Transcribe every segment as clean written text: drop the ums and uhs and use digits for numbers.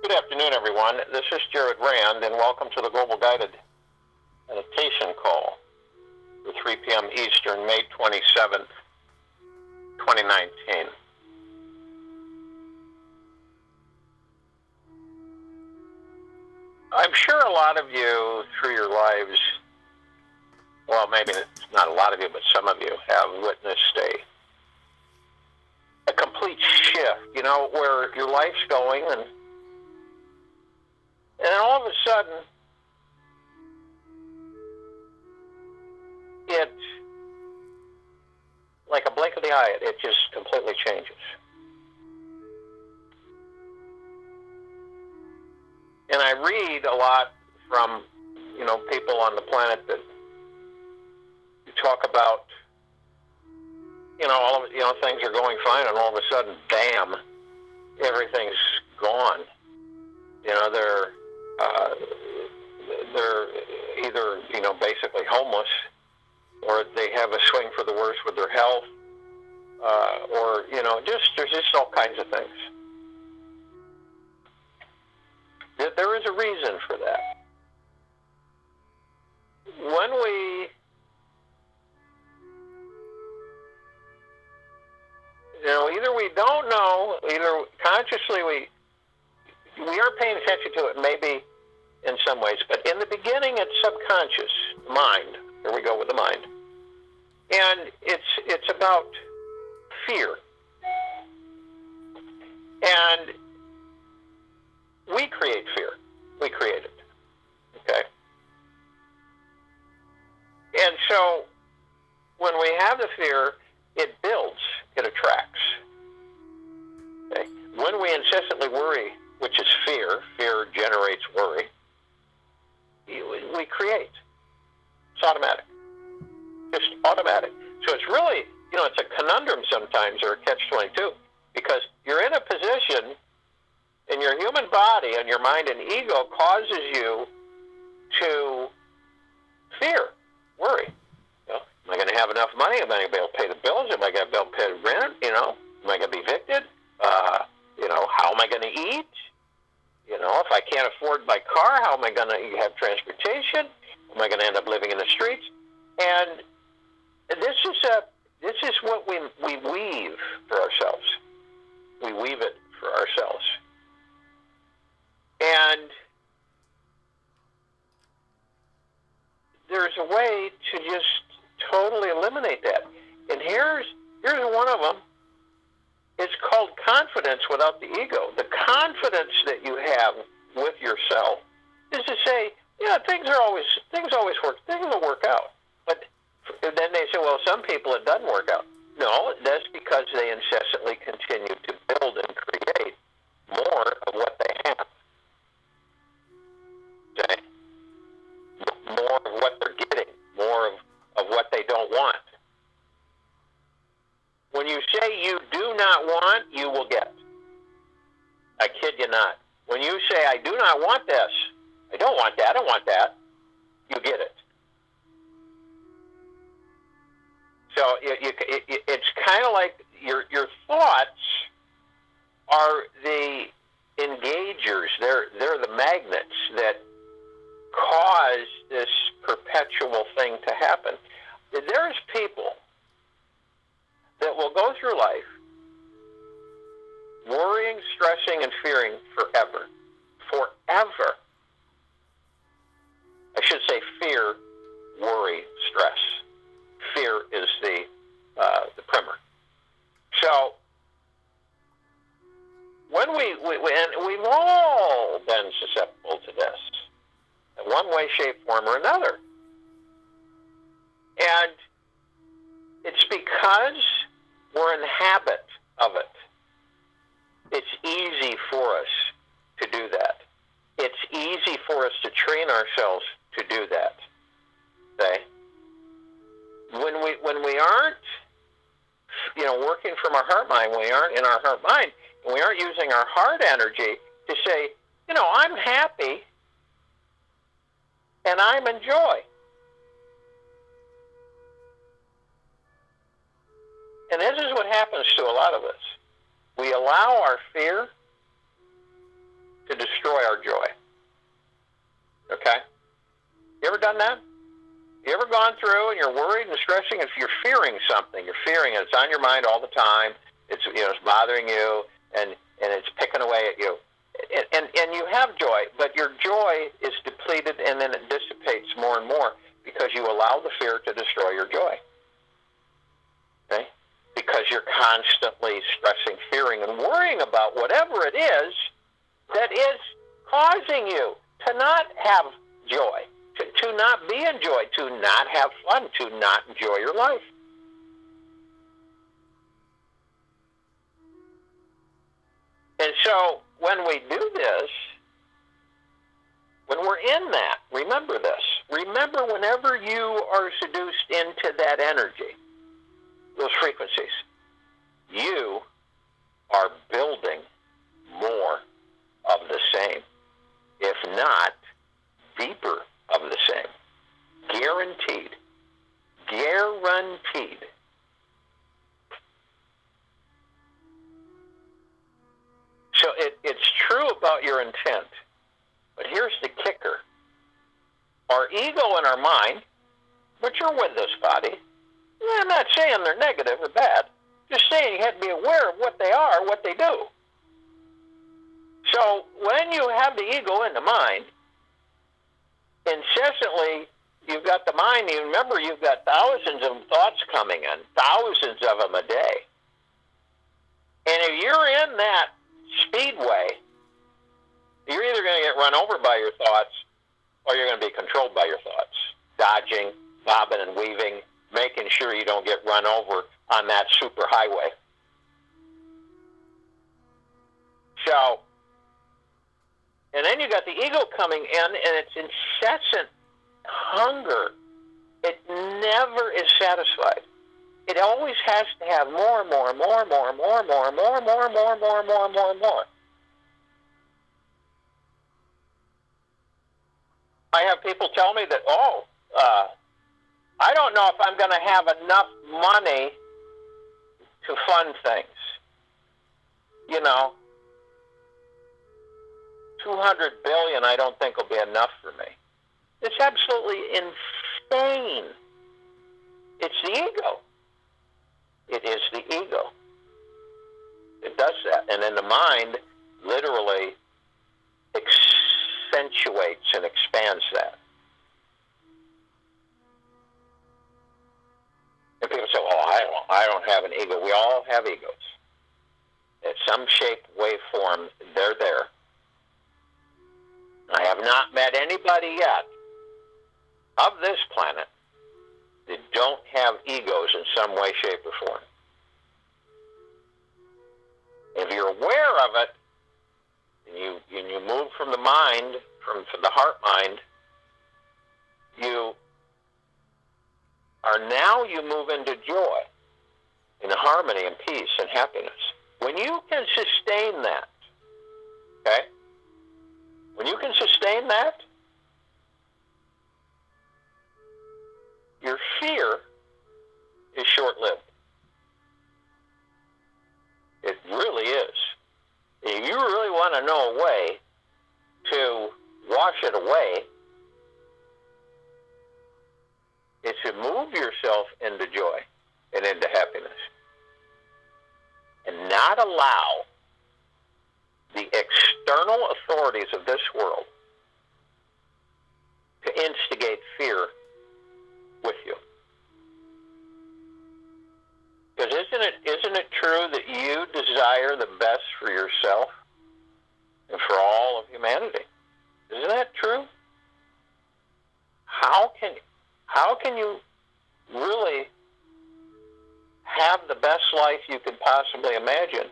Good afternoon, everyone. This is Jared Rand, and welcome to the Global Guided Meditation Call for 3 p.m. Eastern, May 27th, 2019. I'm sure a lot of you through your lives, well, maybe not a lot of you, but some of you have witnessed a complete shift, where your life's going, and all of a sudden, it, like a blink of the eye, it just completely changes. And I read a lot from, people on the planet that talk about, all of things are going fine, and all of a sudden, bam, everything's gone. They're either, basically homeless, or they have a swing for the worse with their health, or, there's just all kinds of things. There is a reason for that. When we, either we don't know, either consciously we are paying attention to it, maybe in some ways, but in the beginning it's subconscious, mind. Here we go with the mind. And it's about fear. And we create fear. We create it. Okay? And so when we have the fear, it builds, it attracts. Okay? When we incessantly worry, which is fear generates worry, we create. It's automatic. Just automatic. So it's really, it's a conundrum sometimes, or a catch-22, because you're in a position, and your human body and your mind and ego causes you to fear, worry. Am I going to have enough money? Am I going to be able to pay the bills? Am I going to be able to pay the rent? Am I going to be evicted? How am I going to eat? If I can't afford my car, how am I going to have transportation? Am I going to end up living in the streets? And this is what we weave for ourselves. We weave it for ourselves. And there's a way to just totally eliminate that. And here's one of them. It's called confidence without the ego. The confidence that you have with yourself is to say, things always work. Things will work out. But then they say, well, some people it doesn't work out. No, that's because they incessantly continue to build and create more of what they have. Okay? More of what they're getting, more of what they don't want. When you say you do not want, you will get. I kid you not. When you say, I do not want this, I don't want that, I don't want that, you get it. So it's kind of like your thoughts are the engagers. They're the magnets that cause this perpetual thing to happen. There's people that will go through life worrying, stressing, and fearing forever. Forever. I should say fear, worry, stress. Fear is the primer. So when we've all been susceptible to this in one way, shape, form, or another. And it's because we're in the habit of it. It's easy for us to do that. It's easy for us to train ourselves to do that. Okay? When we aren't, working from our heart mind, when we aren't in our heart mind, and we aren't using our heart energy to say, I'm happy and I'm in joy. And this is what happens to a lot of us. We allow our fear to destroy our joy. Okay? You ever done that? You ever gone through and you're worried and stressing if you're fearing something? You're fearing it. It's on your mind all the time. It's it's bothering you, and it's picking away at you. And you have joy, but your joy is depleted, and then it dissipates more and more because you allow the fear to destroy your joy. Okay? Because you're constantly stressing, fearing, and worrying about whatever it is that is causing you to not have joy, to not be in joy, to not have fun, to not enjoy your life. And so when we do this, when we're in that, remember this. Remember, whenever you are seduced into that energy, those frequencies, you are building more of the same, if not deeper of the same. Guaranteed. Guaranteed. So it's true about your intent, but here's the kicker. Our ego and our mind, which are with this body, I'm not saying they're negative or bad, just saying you have to be aware of what they are, what they do. So when you have the ego and the mind, incessantly you've got the mind, you remember you've got thousands of thoughts coming in, thousands of them a day. And if you're in that speedway, you're either going to get run over by your thoughts or you're going to be controlled by your thoughts, dodging, bobbing and weaving, making sure you don't get run over on that super highway. So, and then you got the ego coming in, and it's incessant hunger. It never is satisfied. It always has to have more and more and more and more and more and more and more and more and more and more and more and more and more. I have people tell me that, I don't know if I'm going to have enough money to fund things. You know, $200 billion I don't think will be enough for me. It's absolutely insane. It's the ego. It is the ego. It does that. And then the mind literally accentuates and expands that. And people say, I don't have an ego. We all have egos. In some shape, way, form, they're there. I have not met anybody yet of this planet that don't have egos in some way, shape, or form. If you're aware of it, and you move from the mind, from the heart mind, you move into joy, and harmony, and peace, and happiness. When you can sustain that, okay? When you can sustain that, your fear is short-lived. It really is. If you really want to know a way to wash it away, it's to move yourself into joy and into happiness. And not allow the external authorities of this world to instigate fear with you. Because isn't it true that you desire the best for yourself and for all of humanity? Isn't that true? How can you really have the best life you could possibly imagine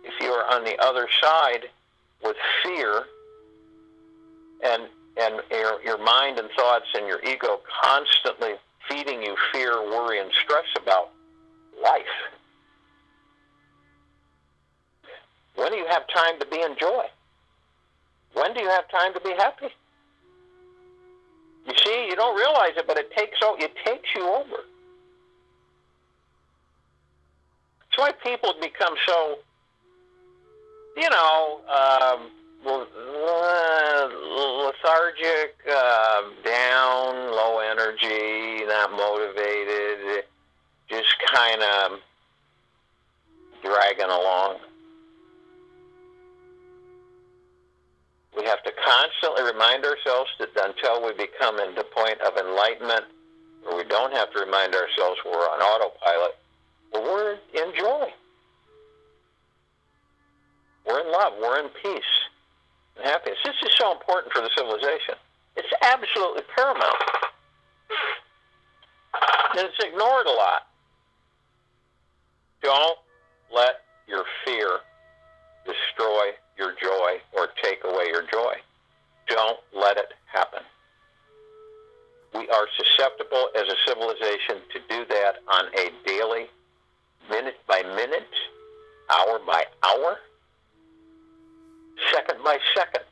if you are on the other side with fear and your mind and thoughts and your ego constantly feeding you fear, worry, and stress about life? When do you have time to be in joy? When do you have time to be happy? You see, you don't realize it, but it takes you over. That's why people become so, lethargic, down, low energy, not motivated, just kind of dragging along. We have to constantly remind ourselves that until we become in the point of enlightenment, where we don't have to remind ourselves we're on autopilot, but we're in joy. We're in love. We're in peace and happiness. This is so important for the civilization. It's absolutely paramount. And it's ignored a lot. Don't let your fear destroy your joy or take away your joy. Don't let it happen. We are susceptible as a civilization to do that on a daily, minute by minute, hour by hour, second by second.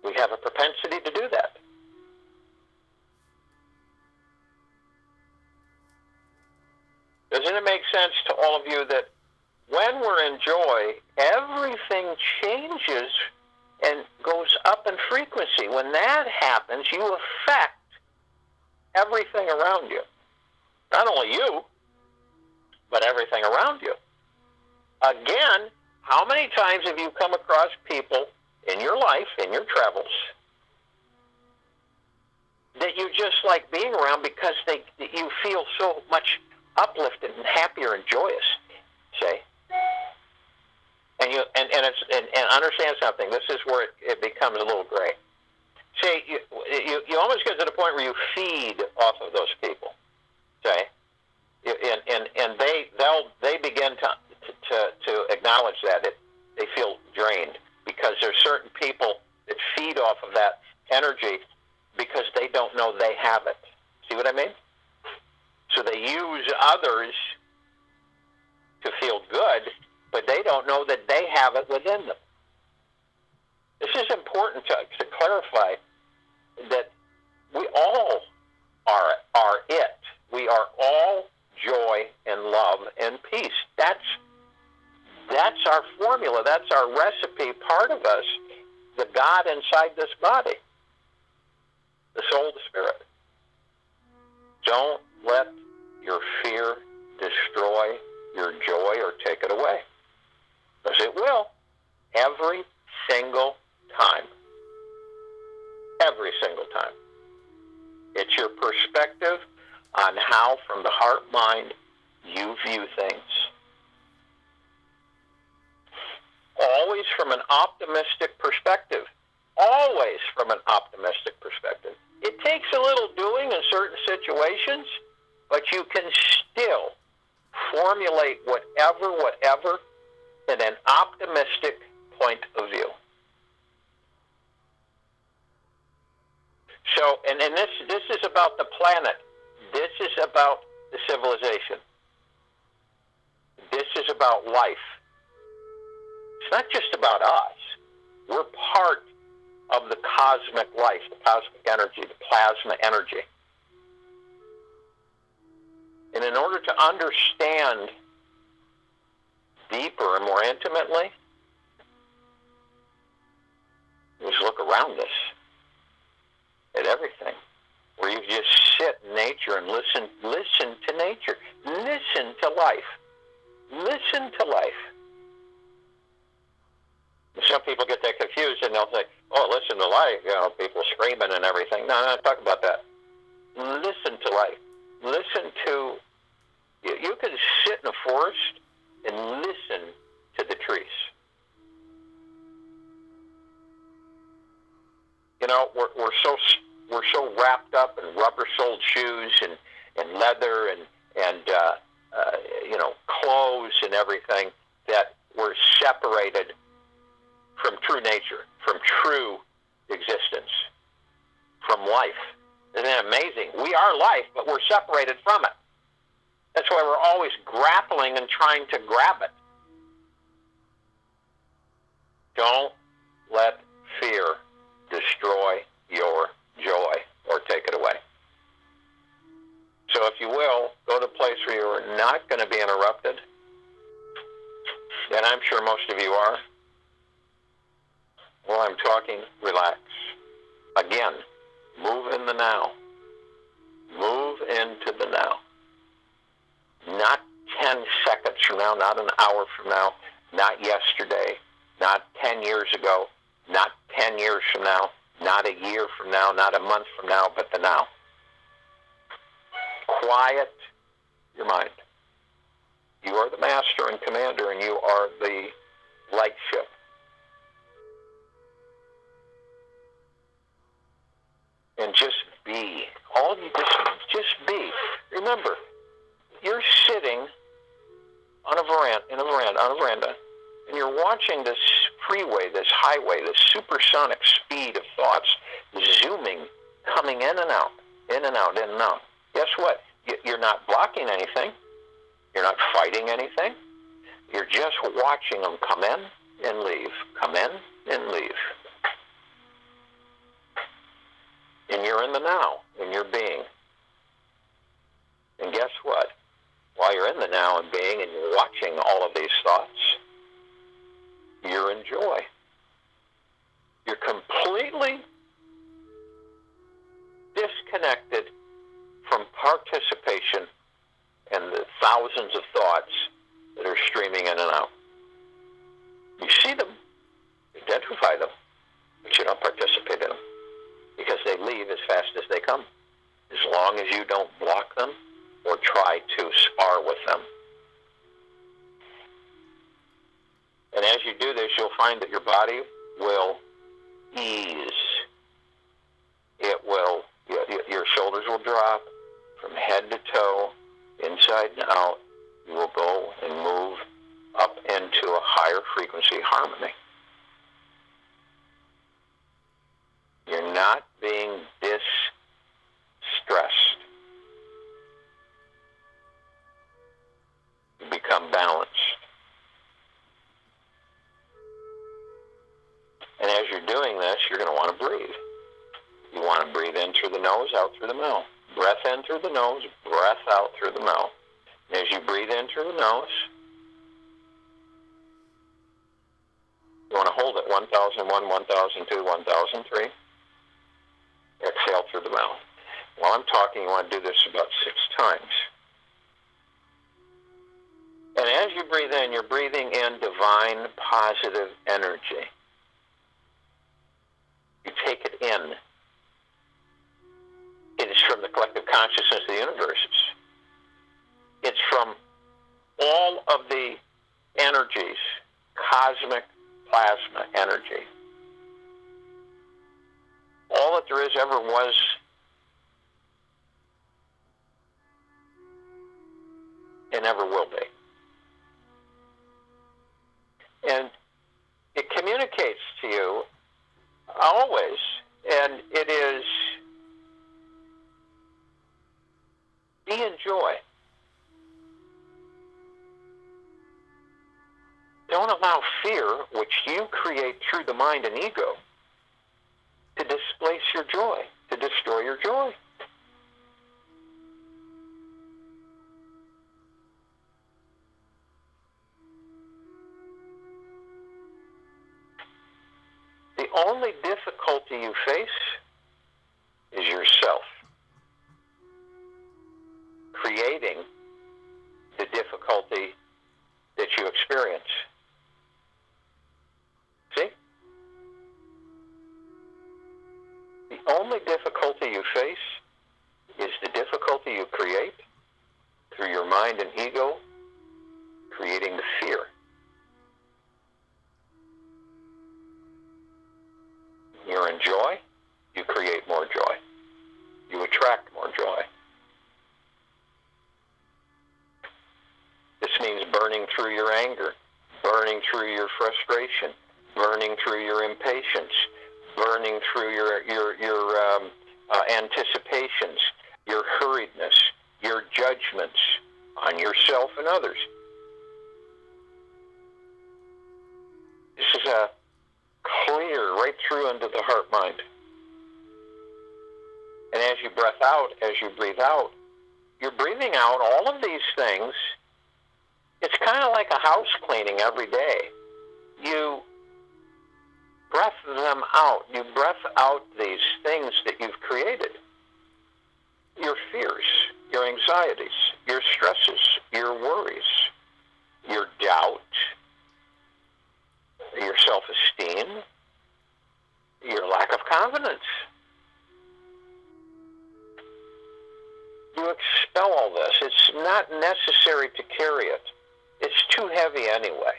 We have a propensity to do that. Doesn't it make sense to all of you that when we're in joy, everything changes and goes up in frequency? When that happens, you affect everything around you. Not only you, but everything around you. Again, how many times have you come across people in your life, in your travels, that you just like being around because you feel so much uplifted and happier and joyous, say? And understand something. This is where it becomes a little gray. See, you almost get to the point where you feed off of those people, say, and they begin to acknowledge that they feel drained because there's certain people that feed off of that energy because they don't know they have it. See what I mean? So they use others to feel good, but they don't know that they have it within them. This is important to clarify that we all are it. We are all joy and love and peace. That's our formula. That's our recipe. Part of us, the God inside this body, the soul, the spirit. Don't let your fear destroy your joy or take it away, because it will every single time. Every single time. It's your perspective on how, from the heart mind, you view things. Always from an optimistic perspective. Always from an optimistic perspective. It takes a little doing in certain situations, but you can still formulate whatever in an optimistic point of view. So, and this is about the planet. This is about the civilization. This is about life. It's not just about us. We're part of the cosmic life, the cosmic energy, the plasma energy. And in order to understand deeper and more intimately, just look around us at everything. Where you just sit in nature and listen to nature. Listen to life. Listen to life. Some people get that confused and they'll say, oh, listen to life, people screaming and everything. No, talk about that. Listen to life. Listen to, you can sit in a forest and listen to the trees. We're so wrapped up in rubber-soled shoes and leather and clothes and everything that we're separated from true nature, from true existence, from life. Isn't it amazing? We are life, but we're separated from it. That's why we're always grappling and trying to grab it. Don't let fear destroy your joy or take it away. So if you will, go to a place where you're not going to be interrupted. and I'm sure most of you are, while I'm talking, relax. Again, move in the now. Move into the now. Not 10 seconds from now, not an hour from now, not yesterday, not 10 years ago, not 10 years from now, not a year from now, not a month from now, but the now. Quiet your mind. You are the master and commander, and you are the light ship. And just be. All you just be. Remember, you're sitting on a veranda, and you're watching this freeway, this highway, this supersonic speed of thoughts zooming, coming in and out, in and out, in and out. Guess what? You're not blocking anything. You're not fighting anything. You're just watching them come in and leave, come in and leave. And you're in the now, in your being. And guess what? While you're in the now and being and you're watching all of these thoughts, you're in joy. You're completely disconnected from participation and the thousands of thoughts that are streaming in and out. You see them, identify them, but you don't participate in them because they leave as fast as they come, as long as you don't block them or try to spar with them. And as you do this, you'll find that your body will ease. It will, your shoulders will drop from head to toe, inside and out. You will go and move up into a higher frequency harmony. You're not being distressed. You become balanced. And as you're doing this, you're going to want to breathe. You want to breathe in through the nose, out through the mouth. Breath in through the nose, breath out through the mouth. And as you breathe in through the nose, you want to hold it 1001, 1002, 1003. Exhale through the mouth. While I'm talking, you want to do this about 6 times. And as you breathe in, you're breathing in divine positive energy. You take it in. It is from the collective consciousness of the universe. It's from all of the energies, cosmic plasma energy. All that there is ever was and ever will be. And it communicates to you always, and it is be in joy. Don't allow fear, which you create through the mind and ego, to displace your joy, to destroy your joy. The only difficulty you face is yourself, creating the difficulty that you experience. See? The only difficulty you face is the difficulty you create through your mind and ego, creating the fear. You're in joy, you create more joy. You attract more joy. This means burning through your anger, burning through your frustration, burning through your impatience, burning through your anticipations, your hurriedness, your judgments on yourself and others. This is a clear right through into the heart mind. And as you breath out, as you breathe out, you're breathing out all of these things It's kind of like a house cleaning every day. You breath them out. You breath out these things that you've created. Your fears, your anxieties, your stresses, your worries, your doubt, your self-esteem, your lack of confidence. You expel all this. It's not necessary to carry it. It's too heavy anyway.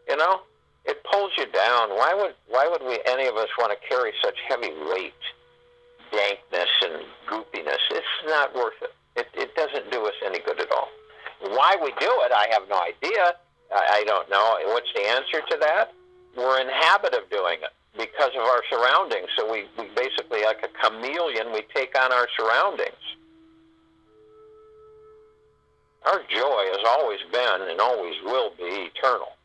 You know, it pulls you down. Why would we, any of us, want to carry such heavy weight, dankness, and goopiness? It's not worth it. It doesn't do us any good at all. Why we do it, I have no idea. I don't know. What's the answer to that? We're in habit of doing it because of our surroundings. So we basically, like a chameleon, we take on our surroundings. Our joy has always been and always will be eternal.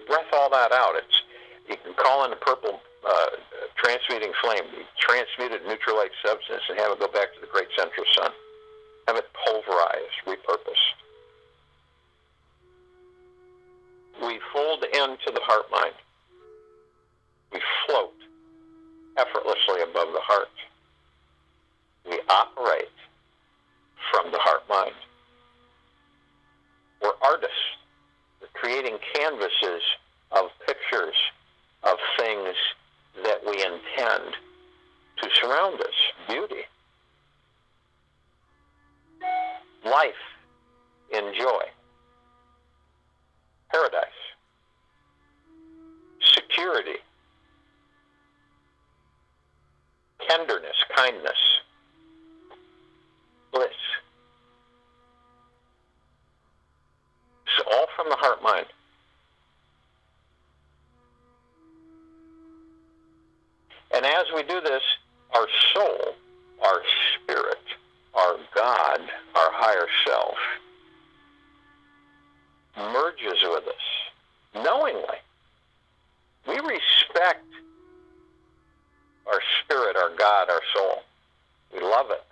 Breath all that out. You can call in a purple transmuting flame, transmuted neutralite substance, and have it go back to the great central sun. Have it pulverized, repurposed. We fold into the heart mind. We float effortlessly above the heart. We operate from the heart mind. We're artists. We're creating canvases of pictures of things that we intend to surround us. Beauty. Life in joy. Paradise. Security. Tenderness, kindness. Bliss. It's all from the heart mind. And as we do this, our soul, our spirit, our God, our higher self, merges with us knowingly. We respect our spirit, our God, our soul. We love it.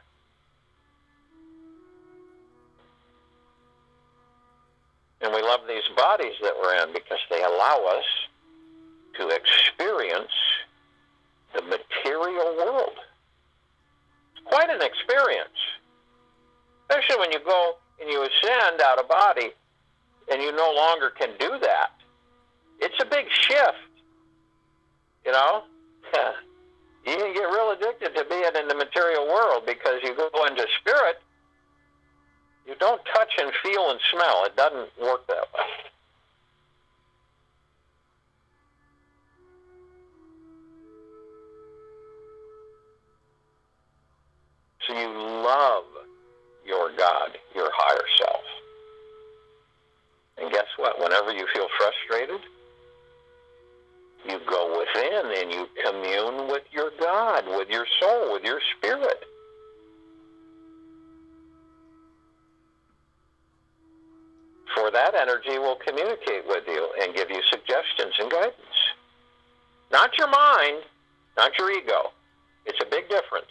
And we love these bodies that we're in because they allow us to experience the material world. It's quite an experience. Especially when you go and you ascend out of body and you no longer can do that. It's a big shift. You know? You can get real addicted to being in the material world because you go into spirit. You don't touch and feel and smell. It doesn't work that way. So you love your God, your higher self. And guess what? Whenever you feel frustrated, you go within and you commune with your God, with your soul, with your spirit. For that energy will communicate with you and give you suggestions and guidance. Not your mind, not your ego. It's a big difference.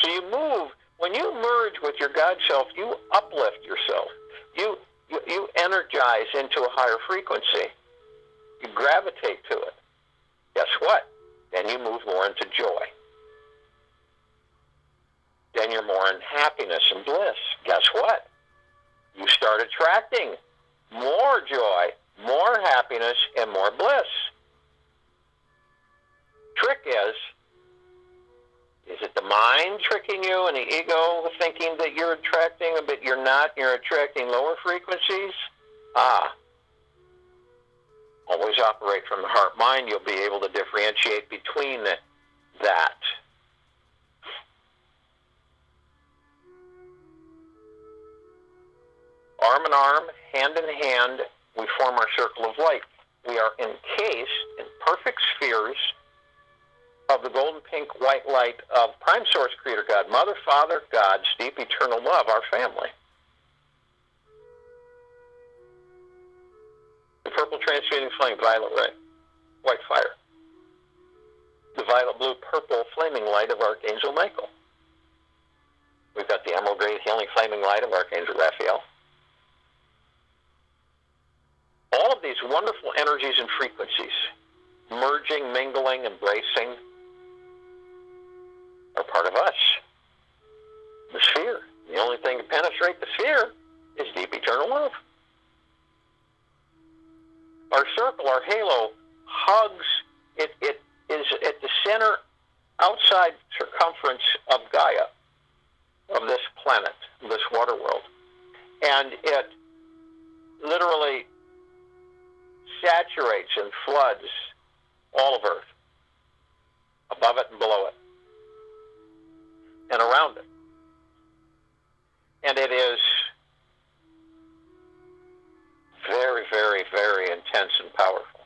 So you move, when you merge with your God self, you uplift yourself. You energize into a higher frequency. You gravitate to it. Guess what? Then you move more into joy. Then you're more in happiness and bliss. Guess what? You start attracting more joy, more happiness, and more bliss. Trick is it the mind tricking you and the ego thinking that you're attracting, but you're not, you're attracting lower frequencies? Always operate from the heart mind. You'll be able to differentiate between that. Arm in arm, hand in hand, we form our circle of light. We are encased in perfect spheres of the golden pink white light of Prime Source Creator God, Mother, Father, God's deep eternal love, our family. The purple transmuting flame, violet ray, white fire. The violet, blue, purple flaming light of Archangel Michael. We've got the emerald green healing flaming light of Archangel Raphael. All of these wonderful energies and frequencies, merging, mingling, embracing, are part of us. The sphere. The only thing to penetrate the sphere is deep eternal love. Our circle, our halo, hugs, it is at the center, outside circumference of Gaia, of this planet, this water world. And it literally saturates and floods all of Earth, above it and below it, and around it. And it is very, very, very intense and powerful.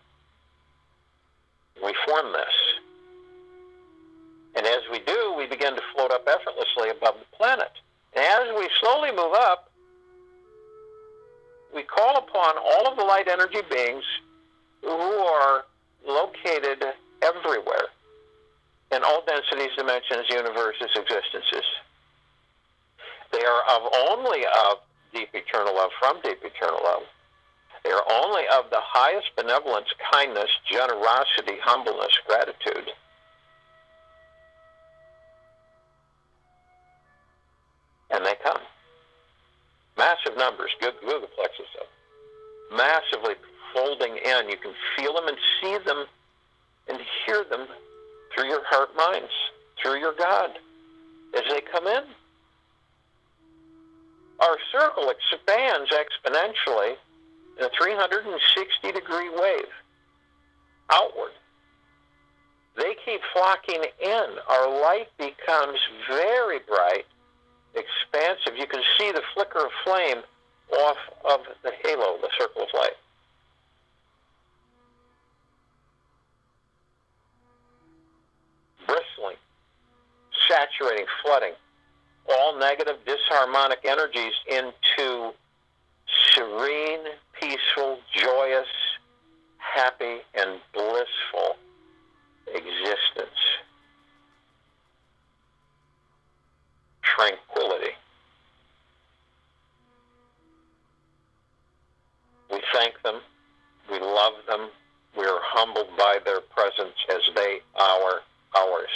We form this. And as we do, we begin to float up effortlessly above the planet. And as we slowly move up, we call upon all of the light energy beings who are located everywhere in all densities, dimensions, universes, existences. They are only of deep eternal love, from deep eternal love. They are only of the highest benevolence, kindness, generosity, humbleness, gratitude. And they come. Massive numbers, gigaplexes of them. Massively folding in. You can feel them and see them and hear them through your heart minds, through your God, as they come in. Our circle expands exponentially in a 360-degree wave outward. They keep flocking in. Our light becomes very bright, expansive. You can see the flicker of flame off of the halo, the circle of light. Bristling, saturating, flooding all negative disharmonic energies into serene, peaceful, joyous, happy, and blissful existence. Tranquility. We thank them. We love them. We are humbled by their presence as they are ours.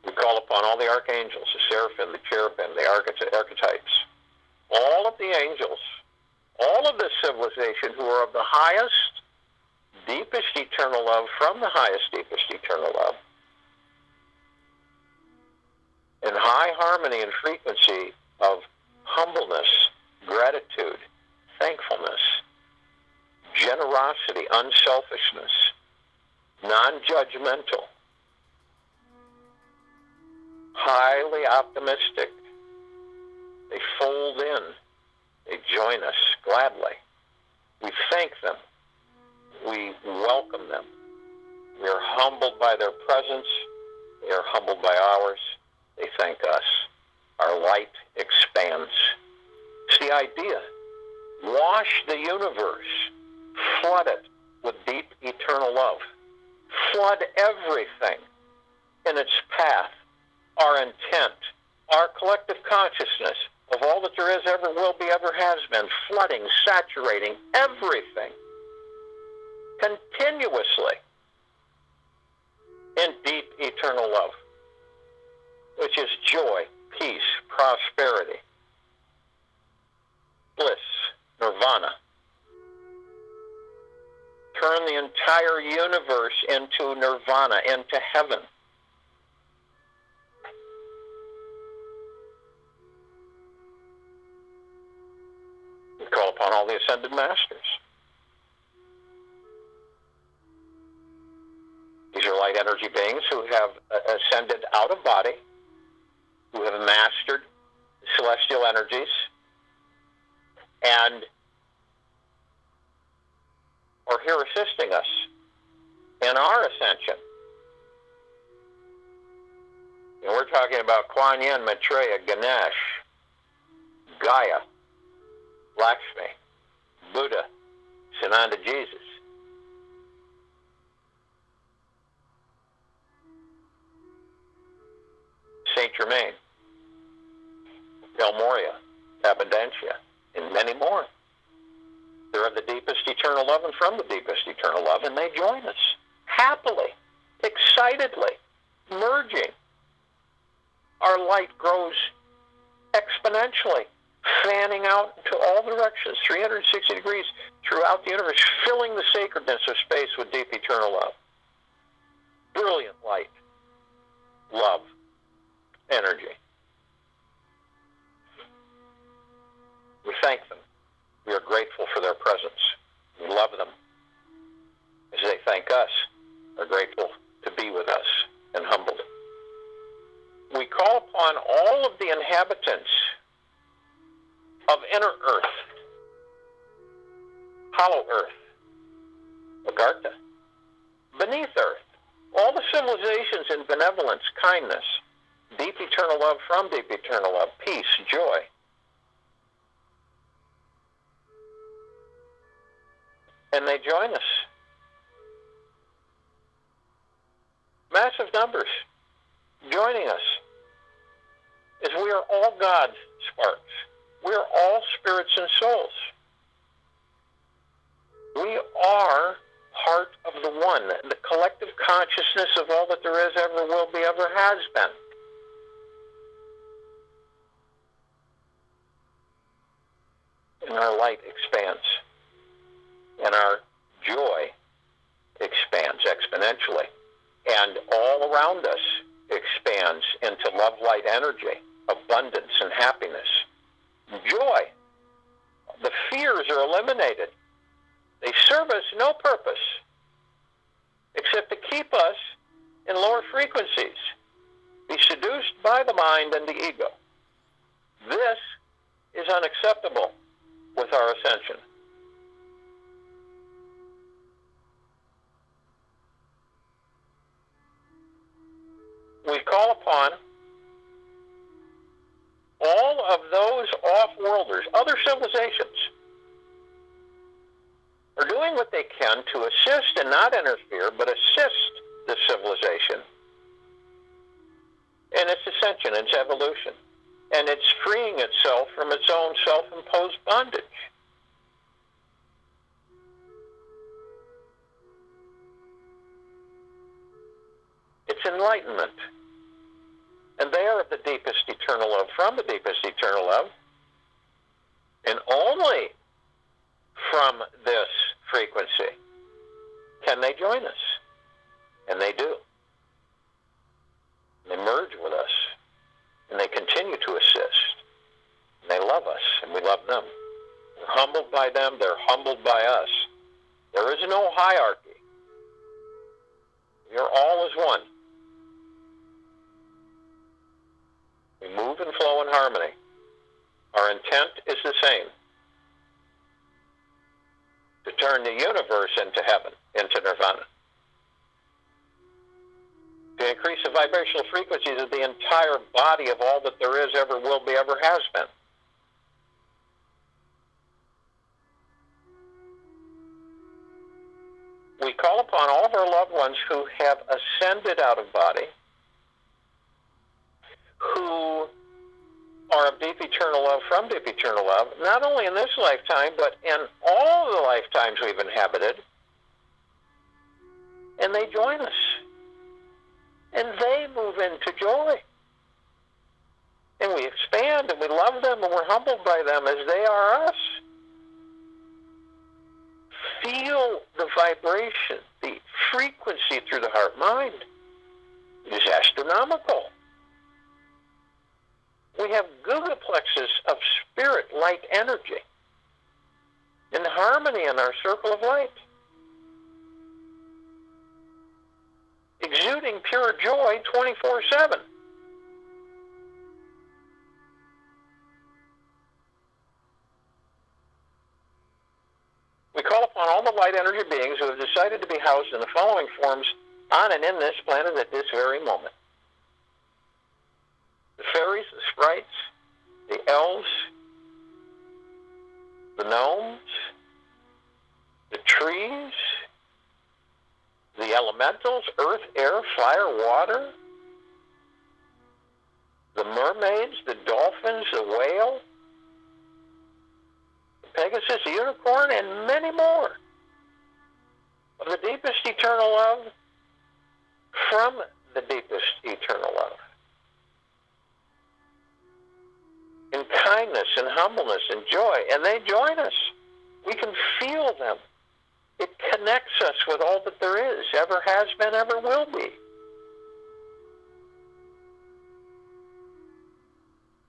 We call upon all the archangels, the seraphim, the cherubim, the archetypes, all of the angels, all of the civilization who are of the highest, deepest eternal love, from the highest, deepest eternal love, in high harmony and frequency of humbleness, gratitude, thankfulness, generosity, unselfishness, non-judgmental, highly optimistic. They fold in. They join us gladly. We thank them. We welcome them. We are humbled by their presence. They are humbled by ours. They thank us. Our light expands. It's the idea. Wash the universe. Flood it with deep eternal love. Flood everything in its path. Our intent, our collective consciousness of all that there is, ever will be, ever has been, flooding, saturating everything continuously in deep eternal love, which is joy, peace, prosperity, bliss, nirvana. Turn the entire universe into nirvana, into heaven. We call upon all the ascended masters. These are light energy beings who have ascended out of body, who have mastered celestial energies, and are here assisting us in our ascension. And we're talking about Kuan Yin, Maitreya, Ganesh, Gaia, Lakshmi, Buddha, Sananda Jesus. Saint Germain, El Moria, Abundancia, and many more. They're of the deepest eternal love and from the deepest eternal love, and they join us happily, excitedly, merging. Our light grows exponentially, fanning out into all directions, 360 degrees throughout the universe, filling the sacredness of space with deep eternal love. Brilliant light, love, energy. We thank them. We are grateful for their presence. We love them. As they thank us, are grateful to be with us and humbled. We call upon all of the inhabitants of inner earth, hollow earth, Agartha, beneath earth, all the civilizations in benevolence, kindness, deep eternal love from deep eternal love, peace, joy. And they join us. Massive numbers joining us, as we are all God's sparks. We are all spirits and souls. We are part of the one, the collective consciousness of all that there is, ever will be, ever has been. And our light expands, and our joy expands exponentially, and all around us expands into love, light, energy, abundance, and happiness. Joy. The fears are eliminated. They serve us no purpose except to keep us in lower frequencies, be seduced by the mind and the ego. This is unacceptable with our ascension. We call upon all of those off-worlders, other civilizations, are doing what they can to assist and not interfere, but assist the civilization in its ascension, its evolution, and its freeing itself from its own self-imposed bondage. It's enlightenment. And they are of the deepest eternal love, from the deepest eternal love. And only from this frequency can they join us. And they do. They merge with us. And they continue to assist. And they love us, and we love them. We're humbled by them. They're humbled by us. There is no hierarchy. We are all as one. We move and flow in harmony. Our intent is the same. To turn the universe into heaven, into nirvana. To increase the vibrational frequencies of the entire body of all that there is, ever will be, ever has been. We call upon all of our loved ones who have ascended out of body, who are of deep eternal love, from deep eternal love, not only in this lifetime, but in all the lifetimes we've inhabited. And they join us. And they move into joy. And we expand, and we love them, and we're humbled by them as they are us. Feel the vibration, the frequency through the heart-mind. It is astronomical. We have gigaplexes of spirit, light energy in harmony in our circle of light, exuding pure joy 24/7. We call upon all the light energy beings who have decided to be housed in the following forms on and in this planet at this very moment. The fairies, the sprites, the elves, the gnomes, the trees, the elementals, earth, air, fire, water, the mermaids, the dolphins, the whale, the Pegasus, the unicorn, and many more of the deepest eternal love from the deepest eternal love. In kindness and humbleness and joy, and they join us. We can feel them. It connects us with all that there is, ever has been, ever will be.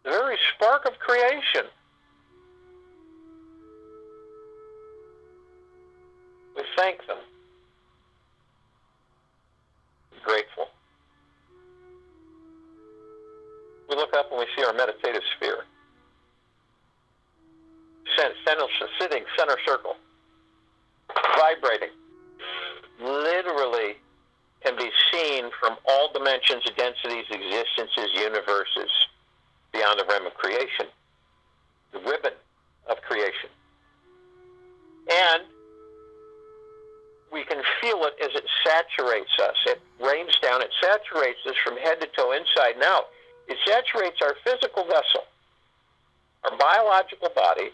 The very spark of creation. We thank them. Grateful. We look up and we see our meditative sphere. Sitting center circle. Vibrating. Literally can be seen from all dimensions, densities, existences, universes, beyond the realm of creation. The ribbon of creation. And we can feel it as it saturates us. It rains down, it saturates us from head to toe, inside and out. It saturates our physical vessel, our biological bodies,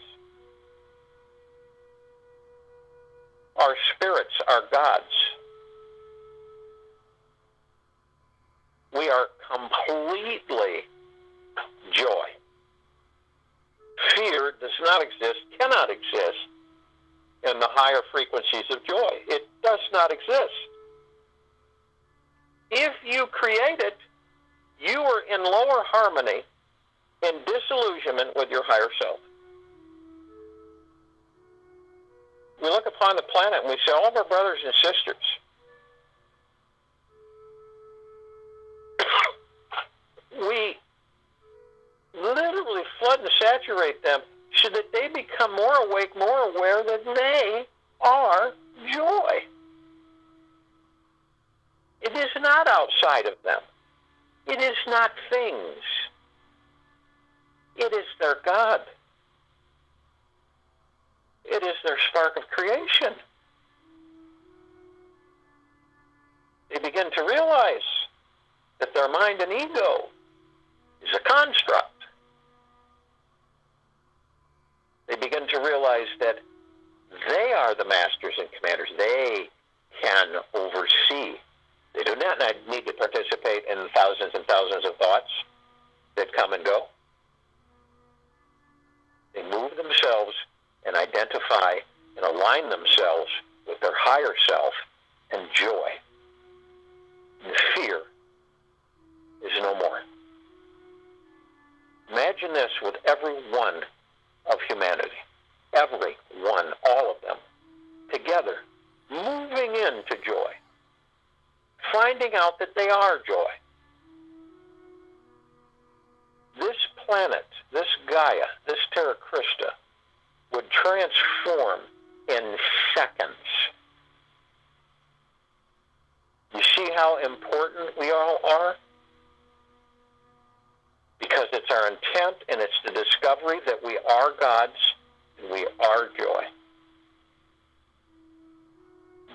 our spirits, our gods. We are completely joy. Fear does not exist, cannot exist in the higher frequencies of joy. It does not exist. If you create it, you are in lower harmony, in disillusionment with your higher self. We look upon the planet and we say, all of our brothers and sisters, we literally flood and saturate them so that they become more awake, more aware that they are joy. It is not outside of them. It is not things. It is their God. It is their spark of creation. They begin to realize that their mind and ego is a construct. They begin to realize that they are the masters and commanders. They can oversee. They do not need to participate in thousands and thousands of thoughts that come and go. They move themselves and identify and align themselves with their higher self, and joy and fear is no more. Imagine this with every one of humanity. Every one, all of them, together, moving into joy, finding out that they are joy. This planet, this Gaia, this Terra Christa, would transform in seconds. You see how important we all are? Because it's our intent and it's the discovery that we are gods and we are joy.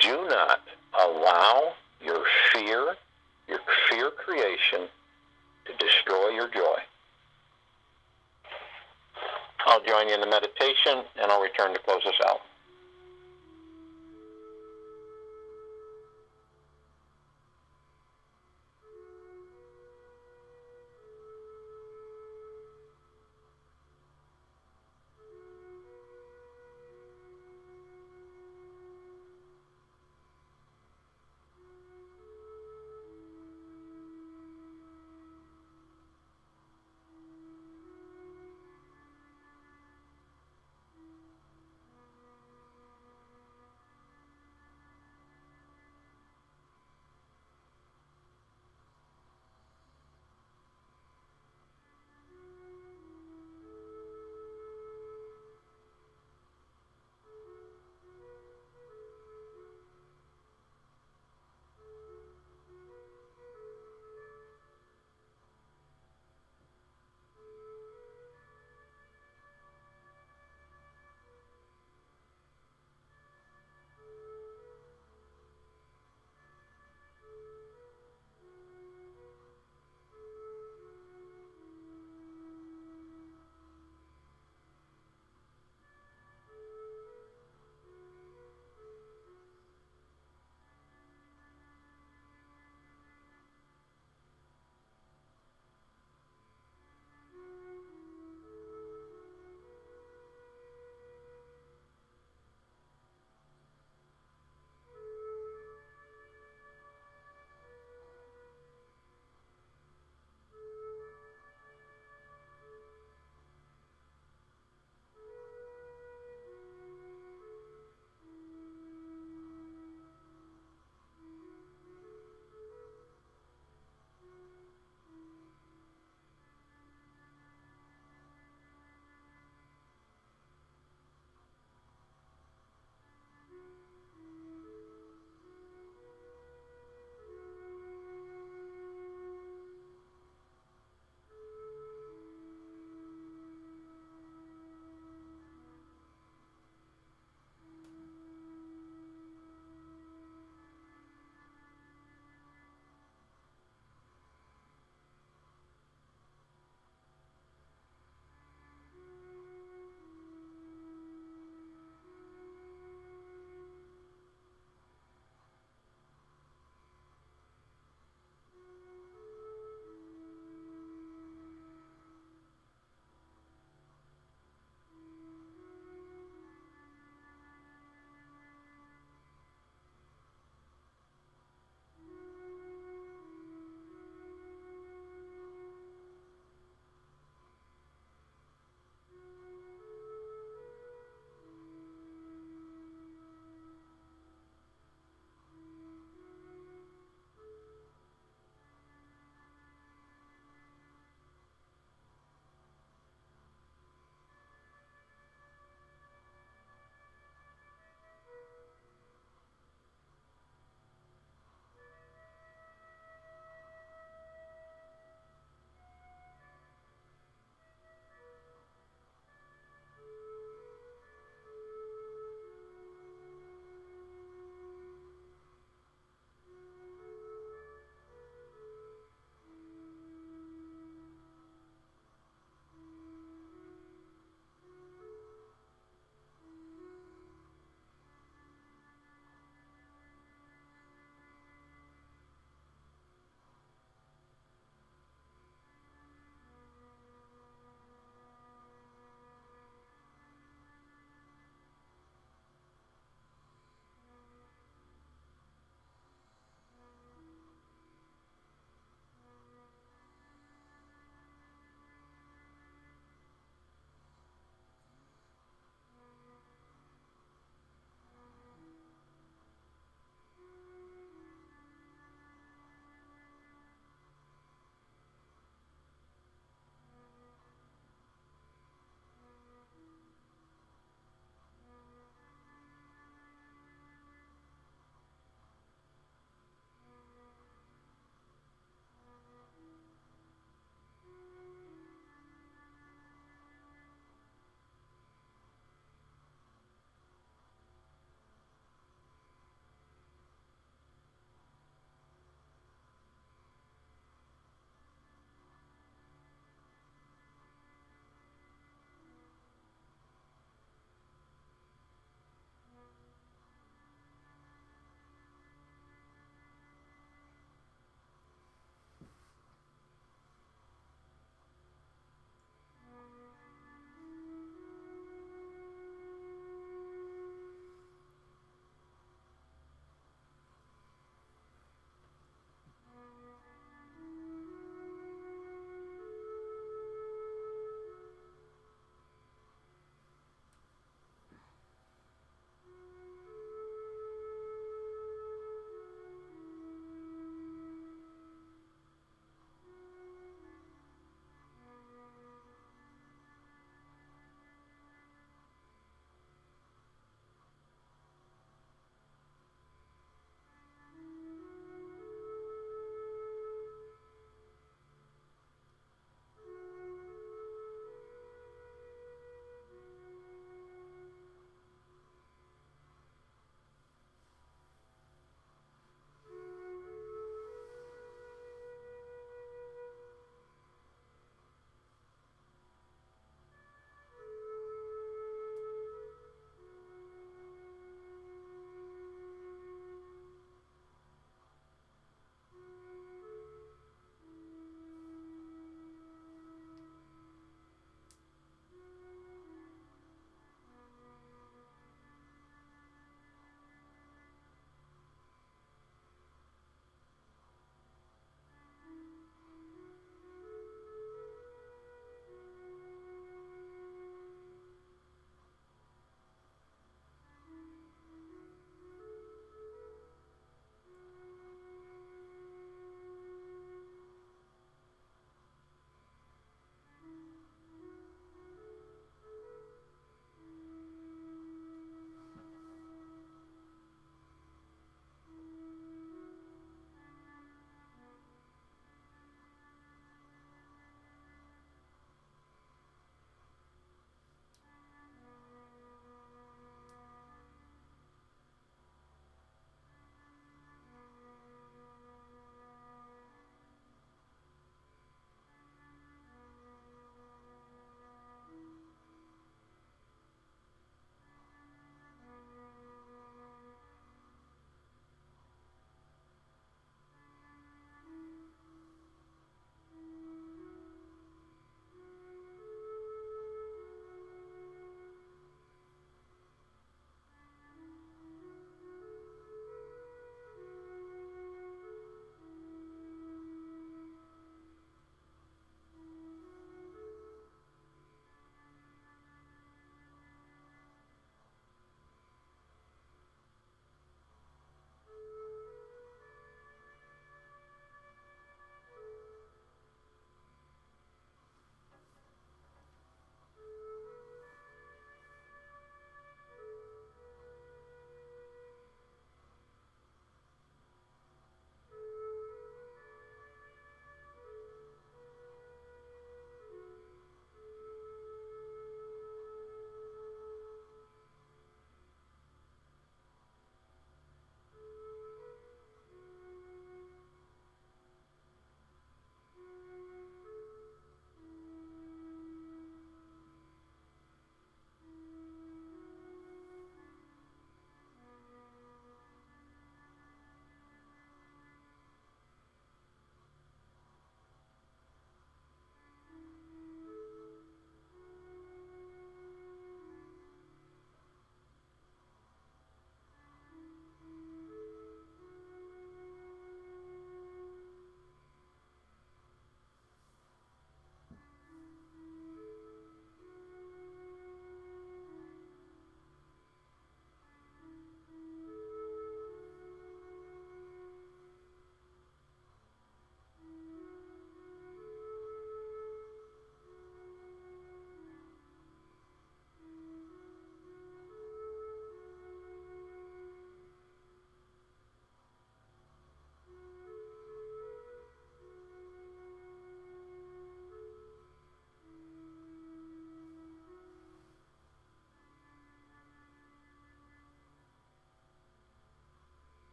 Do not allow your fear creation, to destroy your joy. I'll join you in the meditation and I'll return to close us out.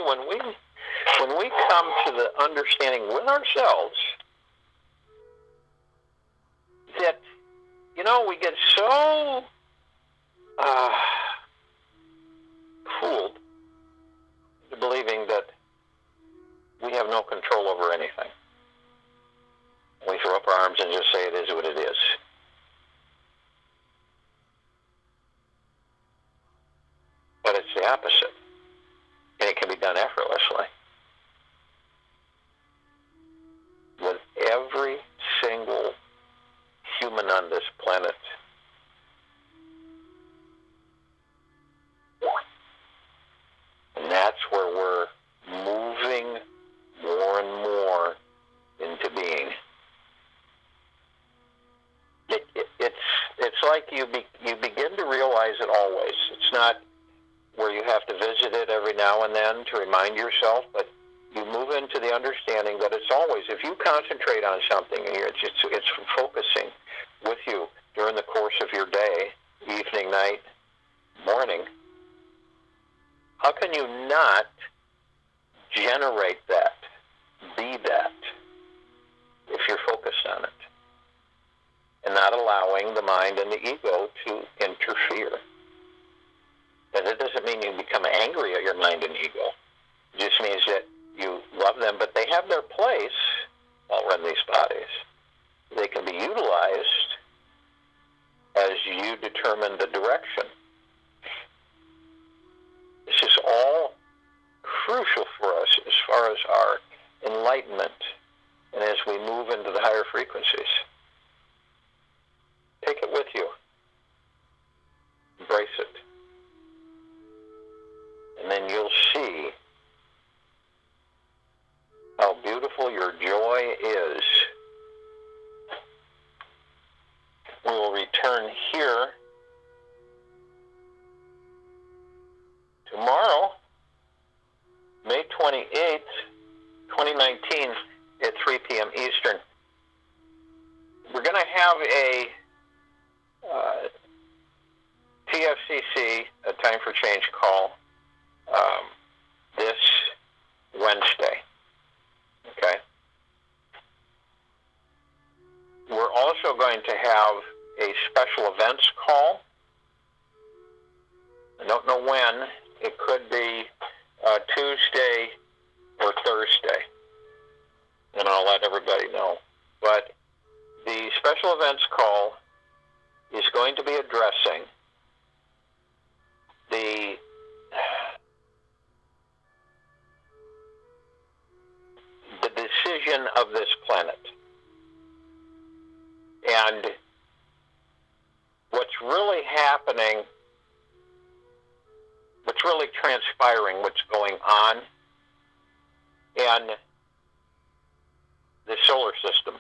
when we come to the understanding with ourselves that, we get so fooled into believing that we have no control over anything. We throw up our arms and just say it is what it is. But it's the opposite. And it can be done effortlessly. With every single human on this planet. And that's where we're moving more and more into being. It's like you begin to realize it always. It's not where you have to visit it every now and then to remind yourself, but you move into the understanding that it's always, if you concentrate on something and it's focusing with you during the course of your day, evening, night, morning, how can you not generate that, be that, if you're focused on it, and not allowing the mind and the ego to interfere? And it doesn't mean you become angry at your mind and ego. It just means that you love them, but they have their place while we're in these bodies. They can be utilized as you determine the direction. This is all crucial for us as far as our enlightenment and as we move into the higher frequencies. Take it with you. Embrace it. And then you'll see how beautiful your joy is. We will return here tomorrow, May 28th, 2019, at 3 p.m. Eastern. We're going to have a TFCC, a Time for Change call, this Wednesday. Okay? We're also going to have a special events call. I don't know when. It could be Tuesday or Thursday. And I'll let everybody know. But the special events call is going to be addressing the decision of this planet. And what's really happening, what's really transpiring, what's going on in the solar system,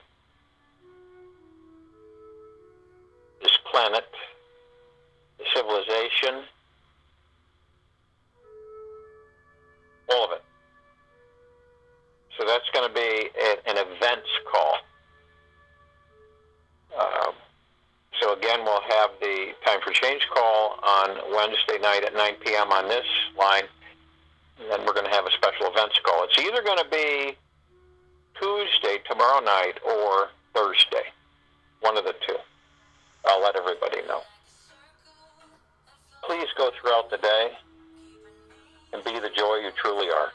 this planet, the civilization, all of it. So that's going to be an events call. So again, we'll have the Time for Change call on Wednesday night at 9 p.m. on this line, and then we're going to have a special events call. It's either going to be Tuesday, tomorrow night, or Thursday, one of the two. I'll let everybody know. Please go throughout the day and be the joy you truly are.